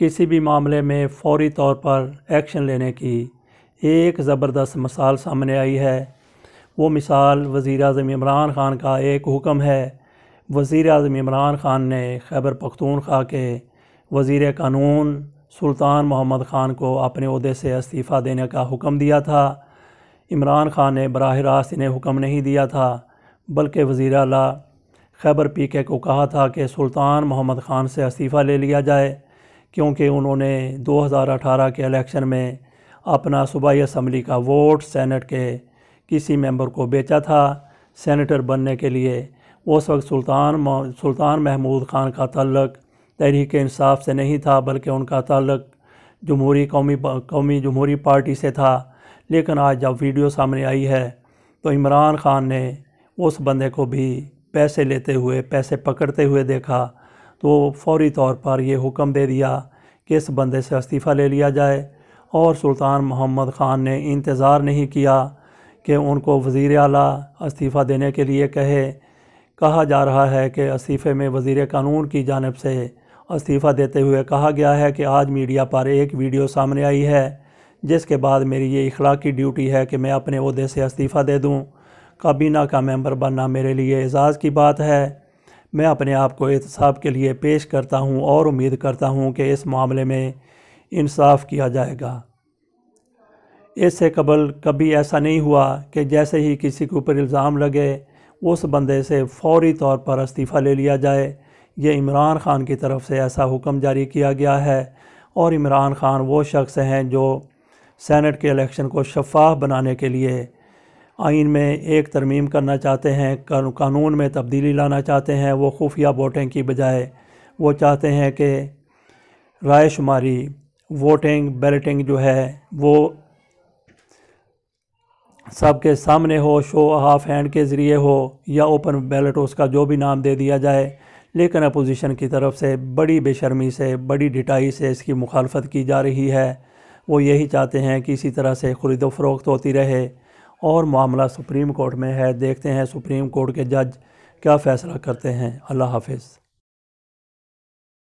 کسی بھی معاملے میں فوری طور پر ایکشن لینے کی ایک زبردست مثال سامنے آئی ہے۔ وہ مثال وزیر اعظم عمران خان کا ایک حکم ہے۔ وزیر اعظم عمران خان نے خیبر پختونخوا کے وزیر قانون سلطان محمد خان کو اپنے عہدے سے استعفیٰ دینے کا حکم دیا تھا۔ عمران خان نے براہ راست انہیں حکم نہیں دیا تھا، بلکہ وزیر اعلیٰ خیبر PK کو کہا تھا کہ سلطان محمد خان سے استعفیٰ لے لیا جائے، کیونکہ انہوں نے 2018 کے الیکشن میں اپنا صوبائی اسمبلی کا ووٹ سینٹ کے کسی ممبر کو بیچا تھا سینیٹر بننے کے لیے۔ اس وقت سلطان محمود خان کا تعلق تحریک انصاف سے نہیں تھا، بلکہ ان کا تعلق قومی جمہوری پارٹی سے تھا۔ لیکن آج جب ویڈیو سامنے آئی ہے تو عمران خان نے اس بندے کو بھی پیسے لیتے ہوئے، پیسے پکڑتے ہوئے دیکھا، تو فوری طور پر یہ حکم دے دیا کہ اس بندے سے استعفیٰ لے لیا جائے، اور سلطان محمد خان نے انتظار نہیں کیا کہ ان کو وزیر اعلیٰ استعفیٰ دینے کے لیے کہا جا رہا ہے کہ استعفے میں وزیر قانون کی جانب سے استعفیٰ دیتے ہوئے کہا گیا ہے کہ آج میڈیا پر ایک ویڈیو سامنے آئی ہے جس کے بعد میری یہ اخلاقی ڈیوٹی ہے کہ میں اپنے عہدے سے استعفیٰ دے دوں۔ کابینہ کا ممبر بننا میرے لیے اعزاز کی بات ہے۔ میں اپنے آپ کو احتساب کے لیے پیش کرتا ہوں اور امید کرتا ہوں کہ اس معاملے میں انصاف کیا جائے گا۔ اس سے قبل کبھی ایسا نہیں ہوا کہ جیسے ہی کسی کے اوپر الزام لگے اس بندے سے فوری طور پر استعفیٰ لے لیا جائے۔ یہ عمران خان کی طرف سے ایسا حکم جاری کیا گیا ہے، اور عمران خان وہ شخص ہیں جو سینٹ کے الیکشن کو شفاف بنانے کے لیے آئین میں ایک ترمیم کرنا چاہتے ہیں، قانون میں تبدیلی لانا چاہتے ہیں۔ وہ خفیہ ووٹنگ کی بجائے وہ چاہتے ہیں کہ رائے شماری بیلٹنگ جو ہے وہ سب کے سامنے ہو، شو ہاف ہینڈ کے ذریعے ہو یا اوپن بیلٹ، اس کا جو بھی نام دے دیا جائے۔ لیکن اپوزیشن کی طرف سے بڑی بے شرمی سے، بڑی ڈٹائی سے اس کی مخالفت کی جا رہی ہے۔ وہ یہی چاہتے ہیں کہ اسی طرح سے خرید و فروخت ہوتی رہے، اور معاملہ سپریم کورٹ میں ہے۔ دیکھتے ہیں سپریم کورٹ کے جج کیا فیصلہ کرتے ہیں۔ اللہ حافظ۔